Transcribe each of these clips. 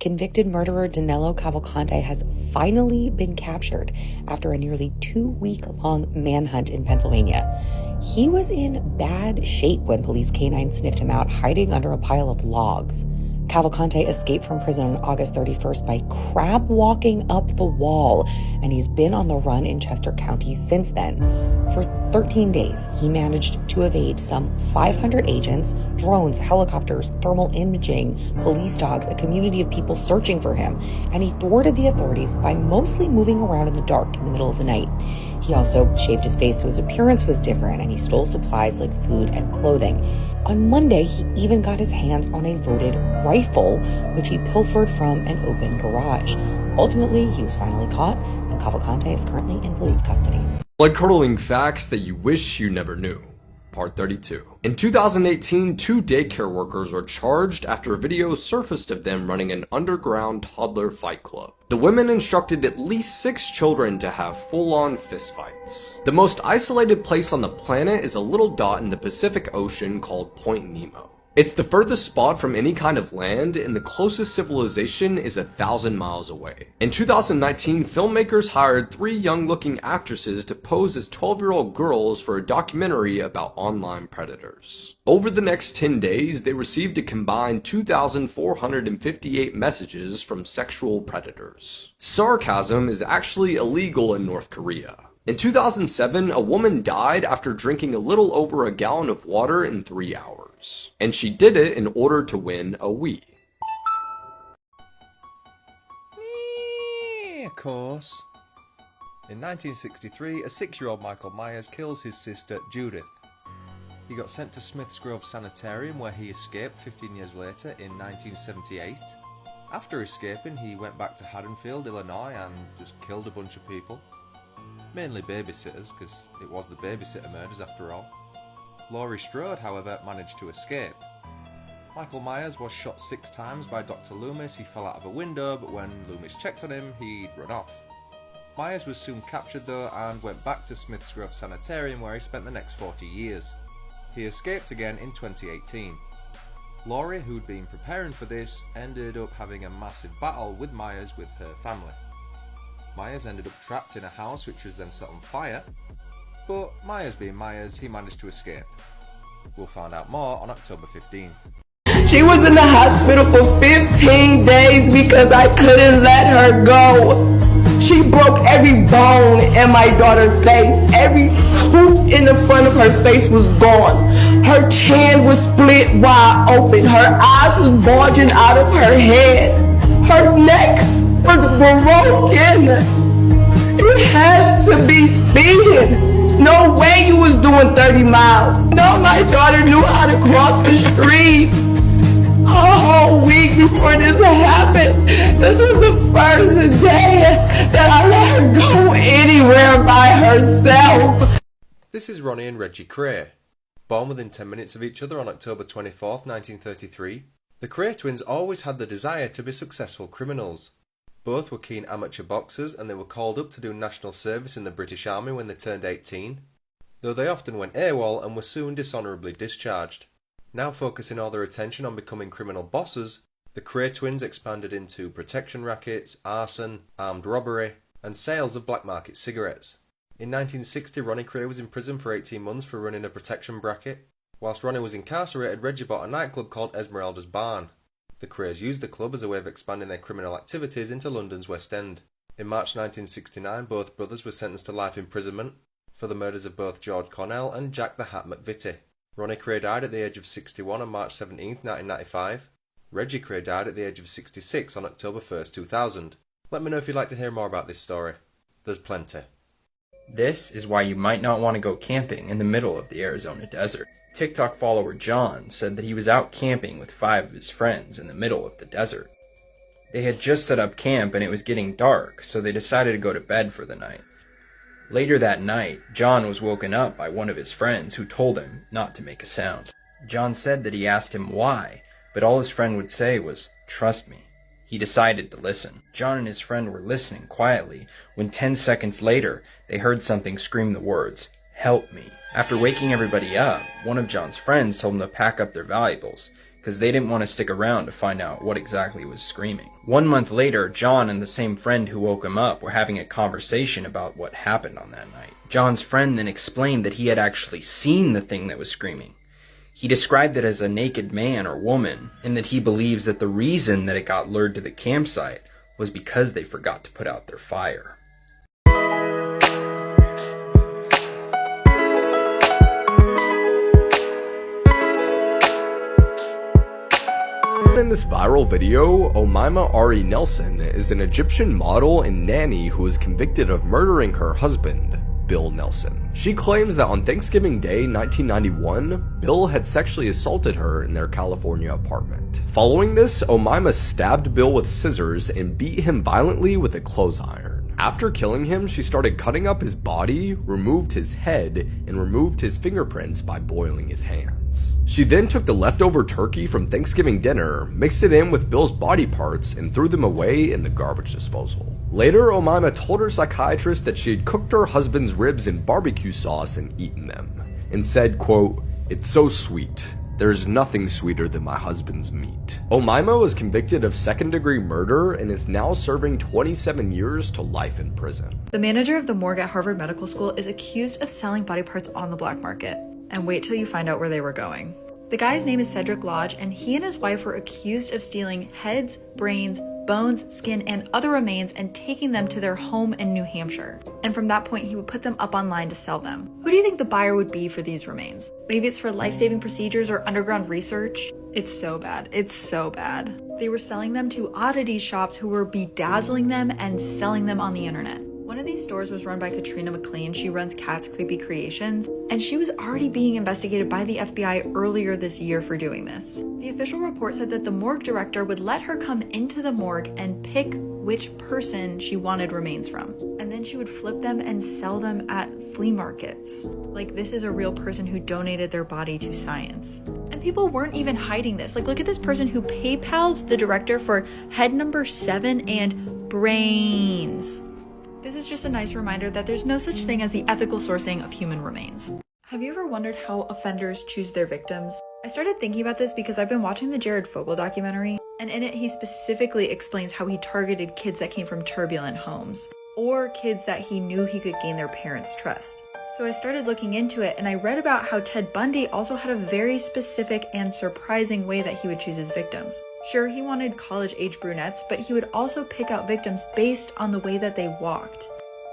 convicted murderer Danilo Cavalcante has finally been captured after a nearly 2-week-long manhunt in Pennsylvania. He was in bad shape when police canines sniffed him out, hiding under a pile of logs. Cavalcante escaped from prison on August 31st by crab walking up the wall, and he's been on the run in Chester County since then. For 13 days, he managed to evade some 500 agents, drones, helicopters, thermal imaging, police dogs, a community of people searching for him, and he thwarted the authorities by mostly moving around in the dark in the middle of the night. He also shaved his face so his appearance was different, and he stole supplies like food and clothing. On Monday, he even got his hands on a loaded rifle, which he pilfered from an open garage. Ultimately, he was finally caught, and Cavalcante is currently in police custody. Blood-curdling facts that you wish you never knew. Part 32. In 2018, 2 daycare workers were charged after a video surfaced of them running an underground toddler fight club. The women instructed at least 6 children to have full-on fistfights. The most isolated place on the planet is a little dot in the Pacific Ocean called Point Nemo. It's the furthest spot from any kind of land, and the closest civilization is 1,000 miles away. In 2019, filmmakers hired 3 young-looking actresses to pose as 12-year-old girls for a documentary about online predators. Over the next 10 days, they received a combined 2,458 messages from sexual predators. Sarcasm is actually illegal in North Korea. In 2007, a woman died after drinking a little over a gallon of water in 3 hours. And she did it in order to win a Wii. Of course. In 1963, a 6-year-old Michael Myers kills his sister Judith. He got sent to Smith's Grove Sanitarium, where he escaped 15 years later in 1978. After escaping, he went back to Haddonfield, Illinois, and just killed a bunch of people. Mainly babysitters, because it was the babysitter murders after all. Laurie Strode, however, managed to escape. Michael Myers was shot 6 times by Dr. Loomis. He fell out of a window, but when Loomis checked on him, he'd run off. Myers was soon captured though and went back to Smith's Grove Sanitarium, where he spent the next 40 years. He escaped again in 2018. Laurie, who'd been preparing for this, ended up having a massive battle with Myers with her family. Myers ended up trapped in a house which was then set on fire, but Myers being Myers, he managed to escape. We'll find out more on October 15th. She was in the hospital for 15 days because I couldn't let her go. She broke every bone in my daughter's face. Every tooth in the front of her face was gone. Her chin was split wide open. Her eyes was bulging out of her head. Her neck was broken. You had to be speeding. No way you was doing 30 miles. No, my daughter knew how to cross the streets. A whole week before this happened. This was the first day that I let her go anywhere by herself. This is Ronnie and Reggie Cray. Born within 10 minutes of each other on October 24th, 1933, the Cray twins always had the desire to be successful criminals. Both were keen amateur boxers, and they were called up to do national service in the British Army when they turned 18, though they often went AWOL and were soon dishonourably discharged. Now focusing all their attention on becoming criminal bosses, the Cray twins expanded into protection rackets, arson, armed robbery, and sales of black market cigarettes. In 1960, Ronnie Cray was in prison for 18 months for running a protection bracket. Whilst Ronnie was incarcerated, Reggie bought a nightclub called Esmeralda's Barn. The Crays used the club as a way of expanding their criminal activities into London's West End. In March 1969, both brothers were sentenced to life imprisonment for the murders of both George Cornell and Jack the Hat McVitie. Ronnie Cray died at the age of 61 on March 17, 1995. Reggie Cray died at the age of 66 on October 1st, 2000. Let me know if you'd like to hear more about this story. There's plenty. This is why you might not want to go camping in the middle of the Arizona desert. TikTok follower John said that he was out camping with 5 of his friends in the middle of the desert. They had just set up camp and it was getting dark, so they decided to go to bed for the night. Later that night, John was woken up by one of his friends who told him not to make a sound. John said that he asked him why, but all his friend would say was, "Trust me." He decided to listen. John and his friend were listening quietly when 10 seconds later, they heard something scream the words, "Help me." After waking everybody up, one of John's friends told him to pack up their valuables, because they didn't want to stick around to find out what exactly was screaming. 1 month later, John and the same friend who woke him up were having a conversation about what happened on that night. John's friend then explained that he had actually seen the thing that was screaming. He described it as a naked man or woman, and that he believes that the reason that it got lured to the campsite was because they forgot to put out their fire. In this viral video, Omaima Ari Nelson is an Egyptian model and nanny who was convicted of murdering her husband, Bill Nelson. She claims that on Thanksgiving Day 1991, Bill had sexually assaulted her in their California apartment. Following this, Omaima stabbed Bill with scissors and beat him violently with a clothes iron. After killing him, she started cutting up his body, removed his head, and removed his fingerprints by boiling his hands. She then took the leftover turkey from Thanksgiving dinner, mixed it in with Bill's body parts, and threw them away in the garbage disposal. Later, Omaima told her psychiatrist that she had cooked her husband's ribs in barbecue sauce and eaten them, and said, quote, "It's so sweet. There's nothing sweeter than my husband's meat." Omaima was convicted of second-degree murder and is now serving 27 years to life in prison. The manager of the morgue at Harvard Medical School is accused of selling body parts on the black market. And wait till you find out where they were going. The guy's name is Cedric Lodge, and he and his wife were accused of stealing heads, brains, bones, skin, and other remains and taking them to their home in New Hampshire. And from that point, he would put them up online to sell them. Who do you think the buyer would be for these remains? Maybe it's for life-saving procedures or underground research? It's so bad. It's so bad. They were selling them to oddity shops who were bedazzling them and selling them on the internet. One of these stores was run by Katrina McLean. She runs Cat's Creepy Creations, and she was already being investigated by the FBI earlier this year for doing this. The official report said that the morgue director would let her come into the morgue and pick which person she wanted remains from, and then she would flip them and sell them at flea markets. Like, this is a real person who donated their body to science. And people weren't even hiding this. Like, look at this person who PayPal's the director for head number 7 and brains. This is just a nice reminder that there's no such thing as the ethical sourcing of human remains. Have you ever wondered how offenders choose their victims? I started thinking about this because I've been watching the Jared Fogle documentary, and in it he specifically explains how he targeted kids that came from turbulent homes, or kids that he knew he could gain their parents' trust. So I started looking into it, and I read about how Ted Bundy also had a very specific and surprising way that he would choose his victims. Sure, he wanted college-age brunettes, but he would also pick out victims based on the way that they walked.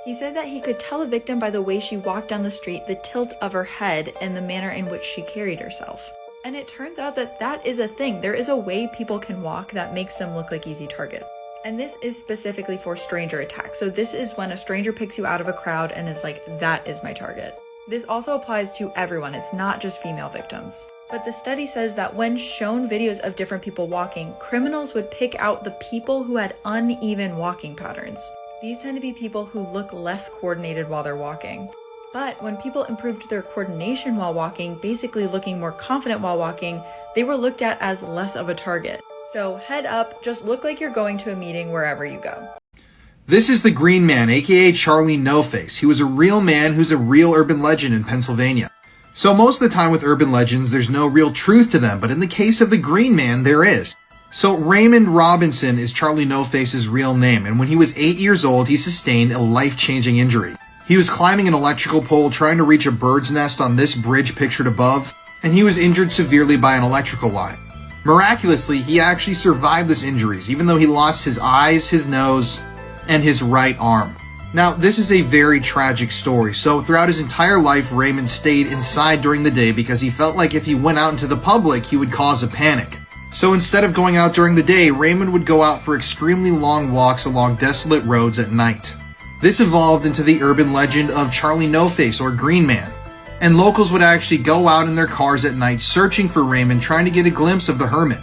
He said that he could tell a victim by the way she walked down the street, the tilt of her head, and the manner in which she carried herself. And it turns out that that is a thing. There is a way people can walk that makes them look like easy targets. And this is specifically for stranger attacks. So this is when a stranger picks you out of a crowd and is like, that is my target. This also applies to everyone. It's not just female victims. But the study says that when shown videos of different people walking, criminals would pick out the people who had uneven walking patterns. These tend to be people who look less coordinated while they're walking. But when people improved their coordination while walking, basically looking more confident while walking, they were looked at as less of a target. So head up, just look like you're going to a meeting wherever you go. This is the Green Man, aka Charlie No Face. He was a real man who's a real urban legend in Pennsylvania. So most of the time with urban legends, there's no real truth to them, but in the case of the Green Man, there is. So Raymond Robinson is Charlie No Face's real name, and when he was 8 years old, he sustained a life-changing injury. He was climbing an electrical pole trying to reach a bird's nest on this bridge pictured above, and he was injured severely by an electrical line. Miraculously, he actually survived this injuries, even though he lost his eyes, his nose, and his right arm. Now, this is a very tragic story, so throughout his entire life, Raymond stayed inside during the day because he felt like if he went out into the public, he would cause a panic. So instead of going out during the day, Raymond would go out for extremely long walks along desolate roads at night. This evolved into the urban legend of Charlie No Face or Green Man, and locals would actually go out in their cars at night searching for Raymond, trying to get a glimpse of the hermit.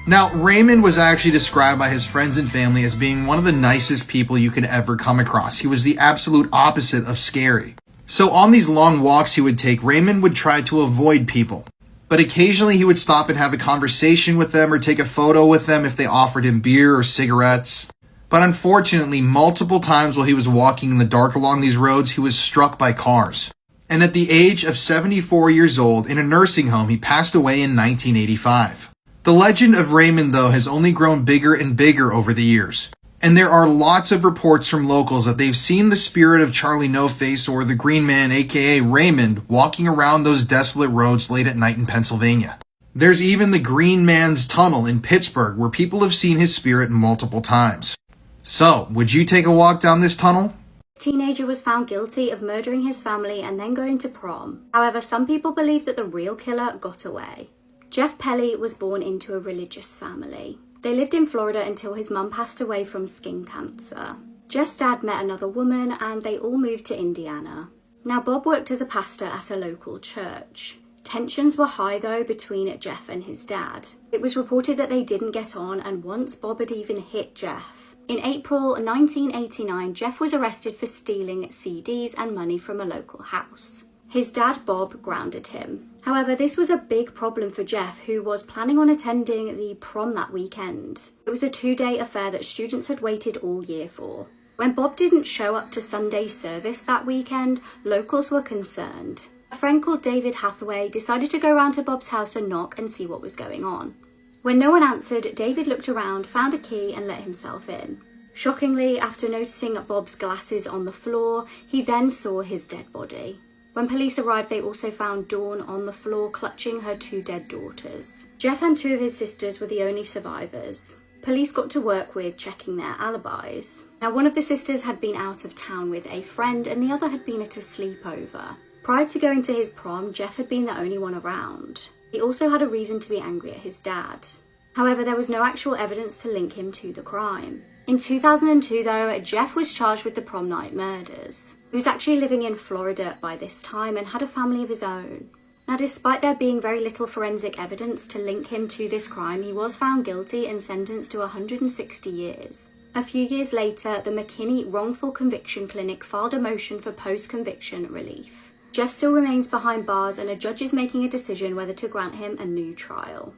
Now, Raymond was actually described by his friends and family as being one of the nicest people you could ever come across. He was the absolute opposite of scary. So on these long walks he would take, Raymond would try to avoid people. But occasionally he would stop and have a conversation with them or take a photo with them if they offered him beer or cigarettes. But unfortunately, multiple times while he was walking in the dark along these roads, he was struck by cars. And at the age of 74 years old, in a nursing home, he passed away in 1985. The legend of Raymond, though, has only grown bigger and bigger over the years. And there are lots of reports from locals that they've seen the spirit of Charlie No Face, or the Green Man, aka Raymond, walking around those desolate roads late at night in Pennsylvania. There's even the Green Man's Tunnel in Pittsburgh, where people have seen his spirit multiple times. So, would you take a walk down this tunnel? The teenager was found guilty of murdering his family and then going to prom. However, some people believe that the real killer got away. Jeff Pelly was born into a religious family. They lived in Florida until his mum passed away from skin cancer. Jeff's dad met another woman and they all moved to Indiana. Now, Bob worked as a pastor at a local church. Tensions were high though between Jeff and his dad. It was reported that they didn't get on, and once Bob had even hit Jeff. In April 1989, Jeff was arrested for stealing CDs and money from a local house. His dad, Bob, grounded him. However, this was a big problem for Jeff, who was planning on attending the prom that weekend. It was a 2-day affair that students had waited all year for. When Bob didn't show up to Sunday service that weekend, locals were concerned. A friend called David Hathaway decided to go round to Bob's house and knock and see what was going on. When no one answered, David looked around, found a key and let himself in. Shockingly, after noticing Bob's glasses on the floor, he then saw his dead body. When police arrived, they also found Dawn on the floor clutching her 2 dead daughters. Jeff and 2 of his sisters were the only survivors. Police got to work with checking their alibis. Now, one of the sisters had been out of town with a friend and the other had been at a sleepover. Prior to going to his prom, Jeff had been the only one around. He also had a reason to be angry at his dad. However, there was no actual evidence to link him to the crime. In 2002, though, Jeff was charged with the prom night murders. He was actually living in Florida by this time and had a family of his own. Now, despite there being very little forensic evidence to link him to this crime, he was found guilty and sentenced to 160 years. A few years later, the McKinney Wrongful Conviction Clinic filed a motion for post-conviction relief. Jeff still remains behind bars and a judge is making a decision whether to grant him a new trial.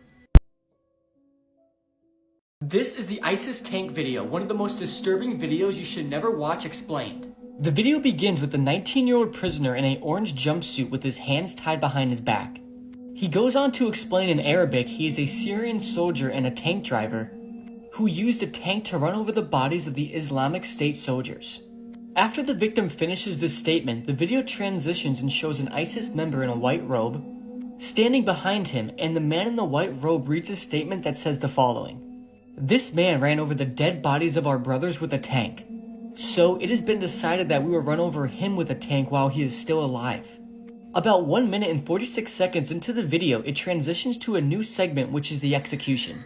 This is the ISIS tank video, one of the most disturbing videos you should never watch explained. The video begins with the 19-year-old prisoner in an orange jumpsuit with his hands tied behind his back. He goes on to explain in Arabic he is a Syrian soldier and a tank driver who used a tank to run over the bodies of the Islamic State soldiers. After the victim finishes this statement, the video transitions and shows an ISIS member in a white robe standing behind him, and the man in the white robe reads a statement that says the following: "This man ran over the dead bodies of our brothers with a tank. So it has been decided that we will run over him with a tank while he is still alive." About 1 minute and 46 seconds into the video, it transitions to a new segment, which is the execution.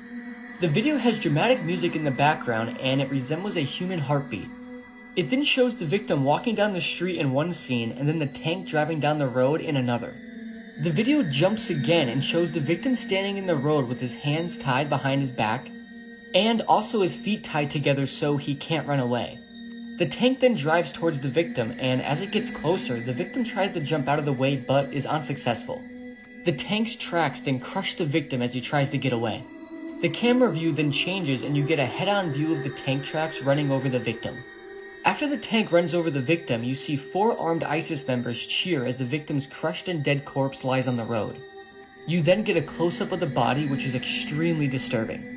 The video has dramatic music in the background and it resembles a human heartbeat. It then shows the victim walking down the street in one scene and then the tank driving down the road in another. The video jumps again and shows the victim standing in the road with his hands tied behind his back and also his feet tied together so he can't run away. The tank then drives towards the victim, and as it gets closer, the victim tries to jump out of the way but is unsuccessful. The tank's tracks then crush the victim as he tries to get away. The camera view then changes and you get a head-on view of the tank tracks running over the victim. After the tank runs over the victim, you see 4 armed ISIS members cheer as the victim's crushed and dead corpse lies on the road. You then get a close-up of the body, which is extremely disturbing.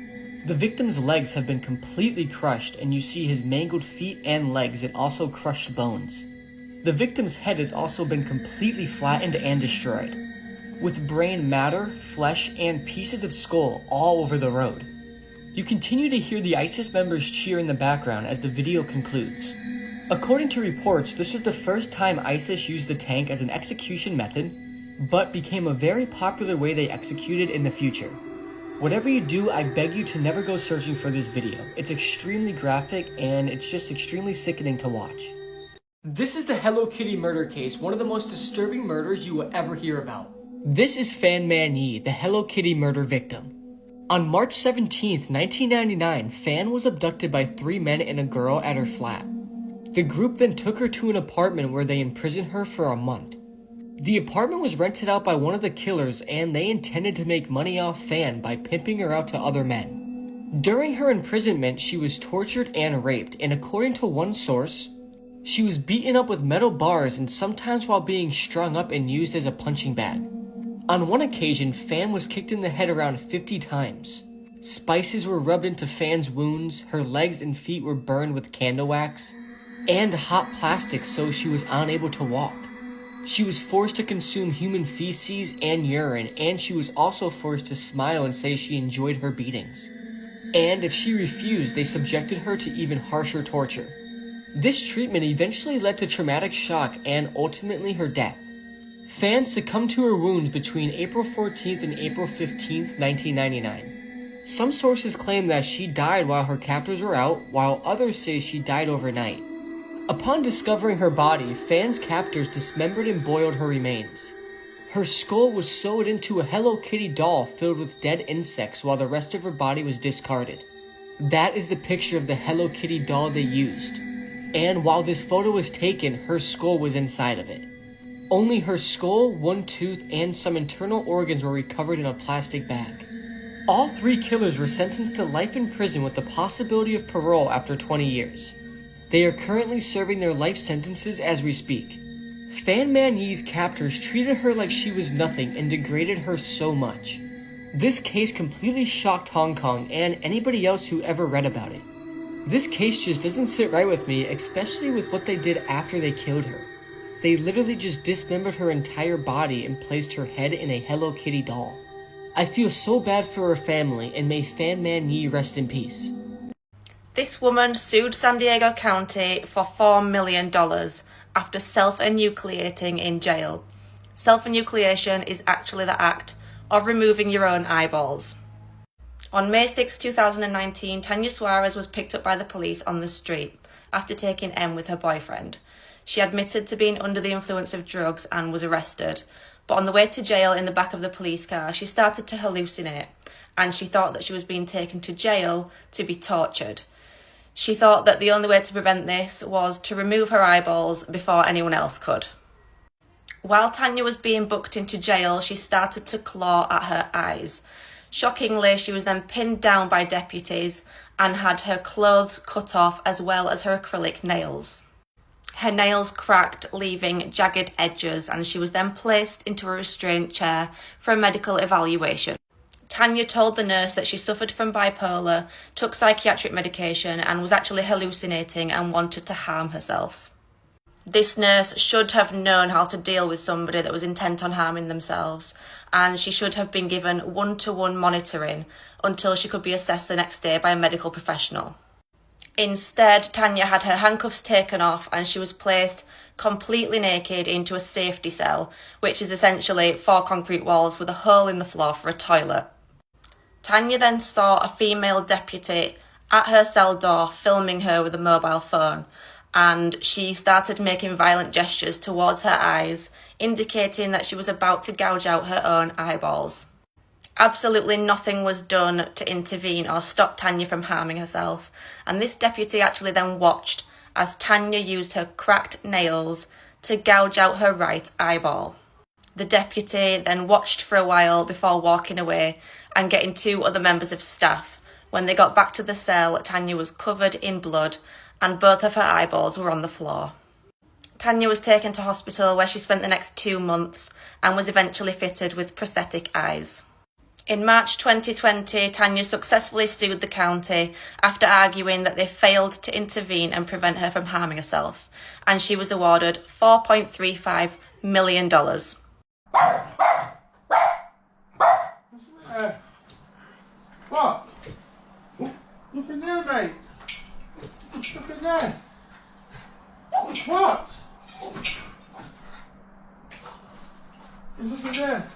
The victim's legs have been completely crushed and you see his mangled feet and legs and also crushed bones. The victim's head has also been completely flattened and destroyed, with brain matter, flesh, and pieces of skull all over the road. You continue to hear the ISIS members cheer in the background as the video concludes. According to reports, this was the first time ISIS used the tank as an execution method, but became a very popular way they executed in the future. Whatever you do, I beg you to never go searching for this video. It's extremely graphic and it's just extremely sickening to watch. This is the Hello Kitty murder case, one of the most disturbing murders you will ever hear about. This is Fan Man Yi, the Hello Kitty murder victim. On March 17th, 1999, Fan was abducted by 3 men and a girl at her flat. The group then took her to an apartment where they imprisoned her for a month. The apartment was rented out by one of the killers and they intended to make money off Fan by pimping her out to other men. During her imprisonment, she was tortured and raped, and according to one source, she was beaten up with metal bars and sometimes while being strung up and used as a punching bag. On one occasion, Fan was kicked in the head around 50 times. Spices were rubbed into Fan's wounds, her legs and feet were burned with candle wax, and hot plastic so she was unable to walk. She was forced to consume human feces and urine, and she was also forced to smile and say she enjoyed her beatings. And if she refused, they subjected her to even harsher torture. This treatment eventually led to traumatic shock and ultimately her death. Fan succumbed to her wounds between April 14th and April 15th, 1999. Some sources claim that she died while her captors were out, while others say she died overnight. Upon discovering her body, Fan's captors dismembered and boiled her remains. Her skull was sewed into a Hello Kitty doll filled with dead insects while the rest of her body was discarded. That is the picture of the Hello Kitty doll they used. And while this photo was taken, her skull was inside of it. Only her skull, one tooth, and some internal organs were recovered in a plastic bag. All three killers were sentenced to life in prison with the possibility of parole after 20 years. They are currently serving their life sentences as we speak. Fan Man Yi's captors treated her like she was nothing and degraded her so much. This case completely shocked Hong Kong and anybody else who ever read about it. This case just doesn't sit right with me, especially with what they did after they killed her. They literally just dismembered her entire body and placed her head in a Hello Kitty doll. I feel so bad for her family, and may Fan Man Yi rest in peace. This woman sued San Diego County for $4 million after self-enucleating in jail. Self-enucleation is actually the act of removing your own eyeballs. On May 6, 2019, Tanya Suarez was picked up by the police on the street after taking M with her boyfriend. She admitted to being under the influence of drugs and was arrested. But on the way to jail in the back of the police car, she started to hallucinate, and she thought that she was being taken to jail to be tortured. She thought that the only way to prevent this was to remove her eyeballs before anyone else could. While Tanya was being booked into jail, she started to claw at her eyes. Shockingly, she was then pinned down by deputies and had her clothes cut off as well as her acrylic nails. Her nails cracked, leaving jagged edges, and she was then placed into a restraint chair for a medical evaluation. Tanya told the nurse that she suffered from bipolar, took psychiatric medication, and was actually hallucinating and wanted to harm herself. This nurse should have known how to deal with somebody that was intent on harming themselves, and she should have been given one-to-one monitoring until she could be assessed the next day by a medical professional. Instead, Tanya had her handcuffs taken off and she was placed completely naked into a safety cell, which is essentially 4 concrete walls with a hole in the floor for a toilet. Tanya then saw a female deputy at her cell door filming her with a mobile phone, and she started making violent gestures towards her eyes, indicating that she was about to gouge out her own eyeballs. Absolutely nothing was done to intervene or stop Tanya from harming herself, and this deputy actually then watched as Tanya used her cracked nails to gouge out her right eyeball. The deputy then watched for a while before walking away and getting 2 other members of staff. When they got back to the cell, Tanya was covered in blood and both of her eyeballs were on the floor. Tanya was taken to hospital where she spent the next 2 months and was eventually fitted with prosthetic eyes. In March 2020, Tanya successfully sued the county after arguing that they failed to intervene and prevent her from harming herself, and she was awarded $4.35 million. What? Look in there, mate. Look in there. What? Look in there.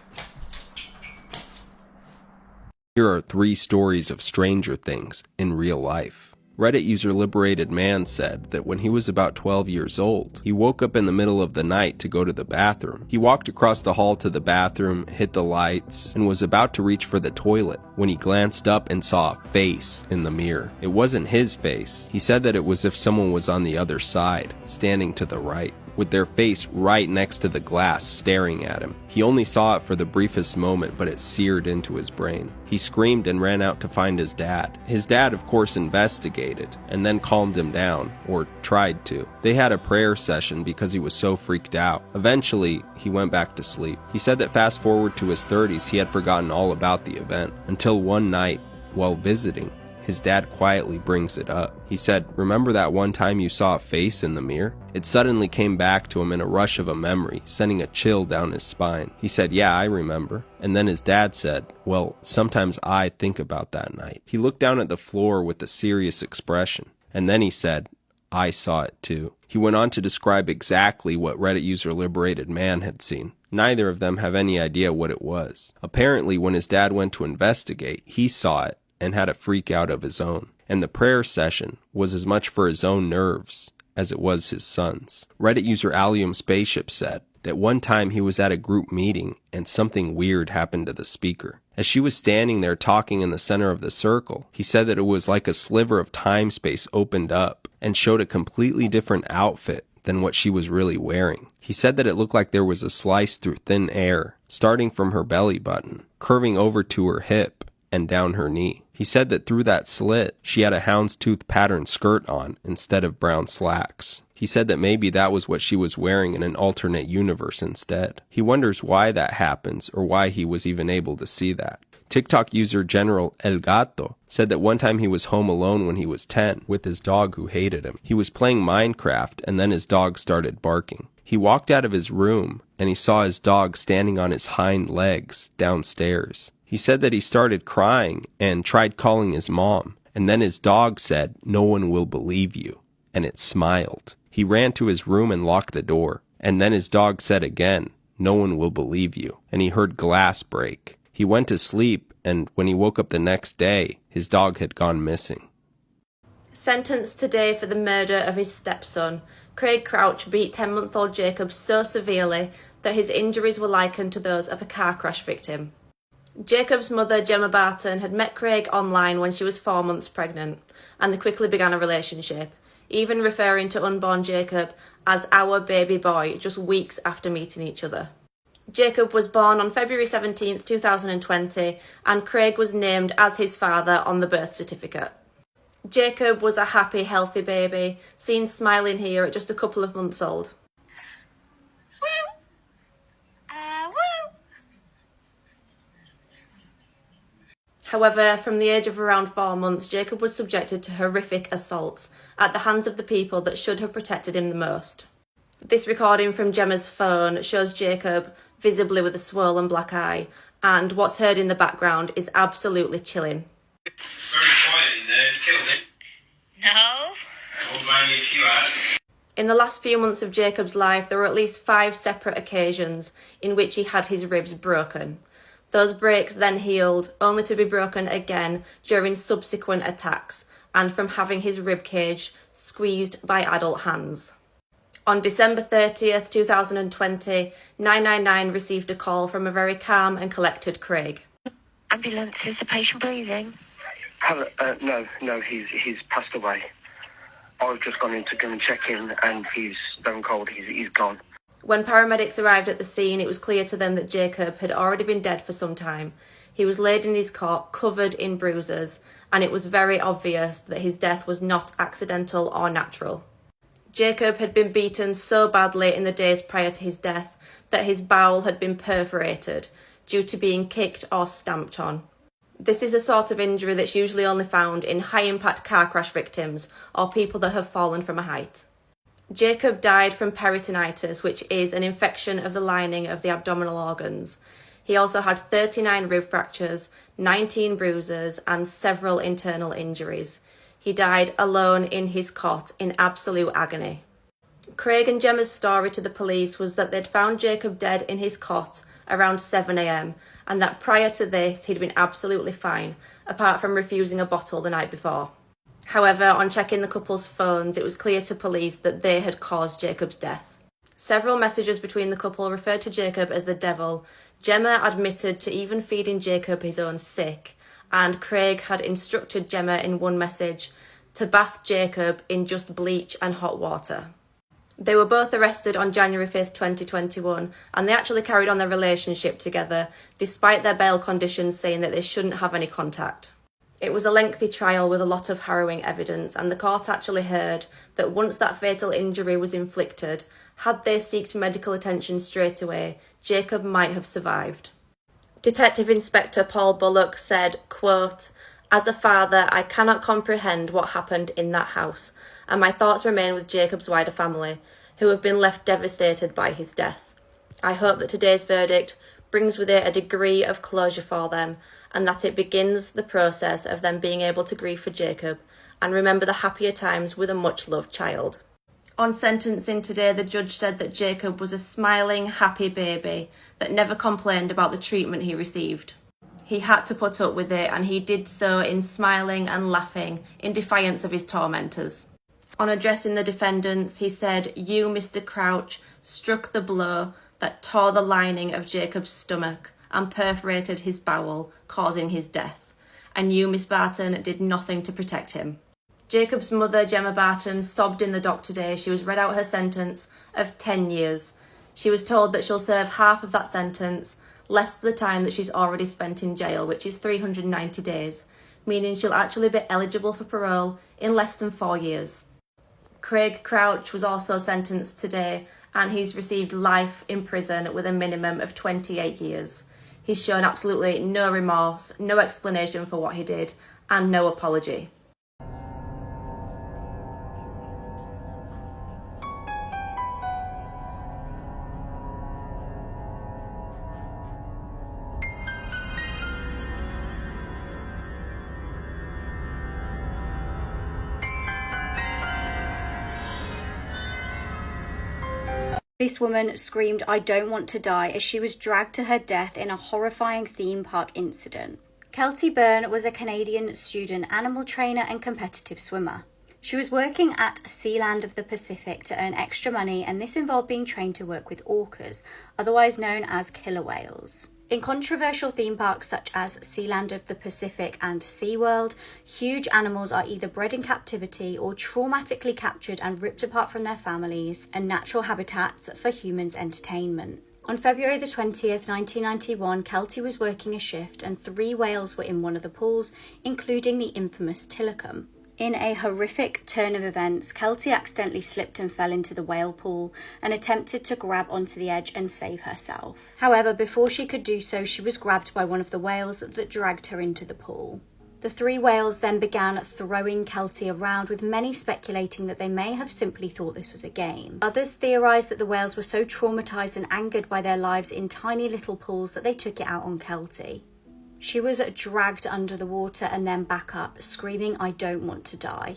Here are 3 stories of Stranger Things in real life. Reddit user Liberated Man said that when he was about 12 years old, he woke up in the middle of the night to go to the bathroom. He walked across the hall to the bathroom, hit the lights, and was about to reach for the toilet when he glanced up and saw a face in the mirror. It wasn't his face. He said that it was as if someone was on the other side, standing to the right. with their face right next to the glass staring at him. He only saw it for the briefest moment, but it seared into his brain. He screamed and ran out to find his dad. His dad, of course, investigated and then calmed him down, or tried to. They had a prayer session because he was so freaked out. Eventually, he went back to sleep. He said that fast forward to his 30s, he had forgotten all about the event, until one night, while visiting, his dad quietly brings it up. He said, "Remember that one time you saw a face in the mirror?" It suddenly came back to him in a rush of a memory, sending a chill down his spine. He said, "Yeah, I remember." And then his dad said, "Well, sometimes I think about that night." He looked down at the floor with a serious expression, and then he said, "I saw it too." He went on to describe exactly what Reddit user Liberated Man had seen. Neither of them have any idea what it was. Apparently, when his dad went to investigate, he saw it and had a freak out of his own. And the prayer session was as much for his own nerves as it was his son's. Reddit user Allium Spaceship said that one time he was at a group meeting and something weird happened to the speaker. As she was standing there talking in the center of the circle, he said that it was like a sliver of time-space opened up and showed a completely different outfit than what she was really wearing. He said that it looked like there was a slice through thin air, starting from her belly button, curving over to her hip, and down her knee. He said that through that slit, she had a houndstooth pattern skirt on instead of brown slacks. He said that maybe that was what she was wearing in an alternate universe instead. He wonders why that happens or why he was even able to see that. TikTok user General El Gato said that one time he was home alone when he was 10 with his dog who hated him. He was playing Minecraft and then his dog started barking. He walked out of his room and he saw his dog standing on his hind legs downstairs. He said that he started crying and tried calling his mom, and then his dog said, "No one will believe you," and it smiled. He ran to his room and locked the door, and then his dog said again, "No one will believe you," and he heard glass break. He went to sleep, and when he woke up the next day, his dog had gone missing. Sentenced today for the murder of his stepson, Craig Crouch beat 10-month-old Jacob so severely that his injuries were likened to those of a car crash victim. Jacob's mother, Gemma Barton, had met Craig online when she was 4 months pregnant, and they quickly began a relationship, even referring to unborn Jacob as "our baby boy" just weeks after meeting each other. Jacob was born on February 17, 2020, and Craig was named as his father on the birth certificate. Jacob was a happy, healthy baby, seen smiling here at just a couple of months old. However, from the age of around 4 months, Jacob was subjected to horrific assaults at the hands of the people that should have protected him the most. This recording from Gemma's phone shows Jacob visibly with a swollen black eye, and what's heard in the background is absolutely chilling. Very quiet in there. You killed him? No. Well, only if you had. In the last few months of Jacob's life, there were at least 5 separate occasions in which he had his ribs broken. Those breaks then healed, only to be broken again during subsequent attacks and from having his ribcage squeezed by adult hands. On December 30th, 2020, 999 received a call from a very calm and collected Craig. Ambulance, is the patient breathing? No, he's passed away. I've just gone in to go and check in and he's stone cold, he's gone. When paramedics arrived at the scene, it was clear to them that Jacob had already been dead for some time. He was laid in his cot, covered in bruises, and it was very obvious that his death was not accidental or natural. Jacob had been beaten so badly in the days prior to his death that his bowel had been perforated due to being kicked or stamped on. This is a sort of injury that's usually only found in high-impact car crash victims or people that have fallen from a height. Jacob died from peritonitis, which is an infection of the lining of the abdominal organs. He also had 39 rib fractures, 19 bruises, and several internal injuries. He died alone in his cot in absolute agony. Craig and Gemma's story to the police was that they'd found Jacob dead in his cot around 7 a.m, and that prior to this he'd been absolutely fine, apart from refusing a bottle the night before. However, on checking the couple's phones, it was clear to police that they had caused Jacob's death. Several messages between the couple referred to Jacob as the devil. Gemma admitted to even feeding Jacob his own sick, and Craig had instructed Gemma in one message to bath Jacob in just bleach and hot water. They were both arrested on January 5th, 2021, and they actually carried on their relationship together, despite their bail conditions saying that they shouldn't have any contact. It was a lengthy trial with a lot of harrowing evidence, and the court actually heard that once that fatal injury was inflicted, had they sought medical attention straight away, Jacob might have survived. Detective Inspector Paul Bullock said, quote, "As a father, I cannot comprehend what happened in that house, and my thoughts remain with Jacob's wider family, who have been left devastated by his death. I hope that today's verdict brings with it a degree of closure for them, and that it begins the process of them being able to grieve for Jacob and remember the happier times with a much-loved child." On sentencing today, the judge said that Jacob was a smiling, happy baby that never complained about the treatment he received. He had to put up with it, and he did so in smiling and laughing in defiance of his tormentors. On addressing the defendants, he said, "You, Mr. Crouch, struck the blow that tore the lining of Jacob's stomach and perforated his bowel, causing his death. And you, Miss Barton, did nothing to protect him." Jacob's mother, Gemma Barton, sobbed in the dock today. She was read out her sentence of 10 years. She was told that she'll serve half of that sentence, less the time that she's already spent in jail, which is 390 days, meaning she'll actually be eligible for parole in less than 4 years. Craig Crouch was also sentenced today, and he's received life in prison with a minimum of 28 years. He's shown absolutely no remorse, no explanation for what he did, and no apology. This woman screamed, "I don't want to die," as she was dragged to her death in a horrifying theme park incident. Kelty Byrne was a Canadian student animal trainer and competitive swimmer. She was working at Sealand of the Pacific to earn extra money, and this involved being trained to work with orcas, otherwise known as killer whales. In controversial theme parks such as Sealand of the Pacific and SeaWorld, huge animals are either bred in captivity or traumatically captured and ripped apart from their families and natural habitats for humans' entertainment. On February the 20th, 1991, Kelty was working a shift and 3 whales were in one of the pools, including the infamous Tilikum. In a horrific turn of events, Kelty accidentally slipped and fell into the whale pool and attempted to grab onto the edge and save herself. However, before she could do so, she was grabbed by one of the whales that dragged her into the pool. The 3 whales then began throwing Kelty around, with many speculating that they may have simply thought this was a game. Others theorised that the whales were so traumatised and angered by their lives in tiny little pools that they took it out on Kelty. She was dragged under the water and then back up, screaming, "I don't want to die."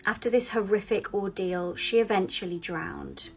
After this horrific ordeal, she eventually drowned.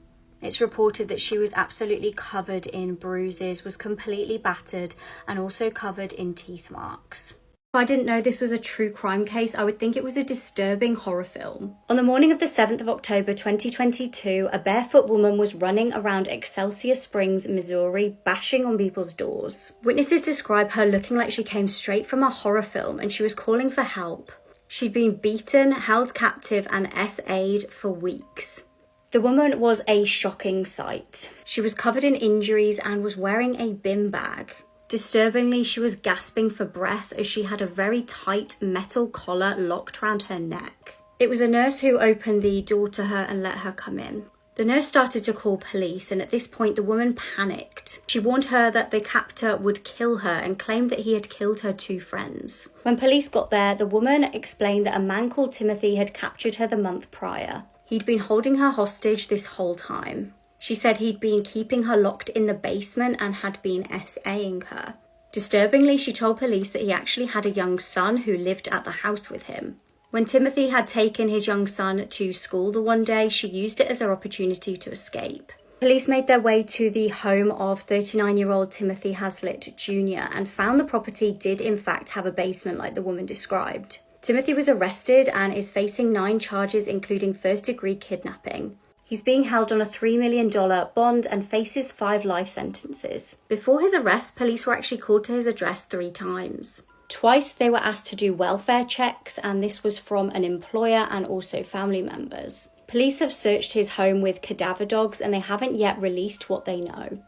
It's reported that she was absolutely covered in bruises, was completely battered, and also covered in teeth marks. If I didn't know this was a true crime case, I would think it was a disturbing horror film. On the morning of the 7th of October 2022, a barefoot woman was running around Excelsior Springs, Missouri, bashing on people's doors. Witnesses describe her looking like she came straight from a horror film, and she was calling for help. She'd been beaten, held captive, and SA'd for weeks. The woman was a shocking sight. She was covered in injuries and was wearing a bin bag. Disturbingly, she was gasping for breath as she had a very tight metal collar locked round her neck. It was a nurse who opened the door to her and let her come in. The nurse started to call police, and at this point the woman panicked. She warned her that the captor would kill her and claimed that he had killed her 2 friends. When police got there, the woman explained that a man called Timothy had captured her the month prior. He'd been holding her hostage this whole time. She said he'd been keeping her locked in the basement and had been SAing her. Disturbingly, she told police that he actually had a young son who lived at the house with him. When Timothy had taken his young son to school the one day, she used it as her opportunity to escape. Police made their way to the home of 39-year-old Timothy Hazlitt Jr. and found the property did in fact have a basement like the woman described. Timothy was arrested and is facing 9 charges, including first-degree kidnapping. He's being held on a $3 million bond and faces 5 life sentences. Before his arrest, police were actually called to his address 3 times. Twice they were asked to do welfare checks, and this was from an employer and also family members. Police have searched his home with cadaver dogs and they haven't yet released what they know.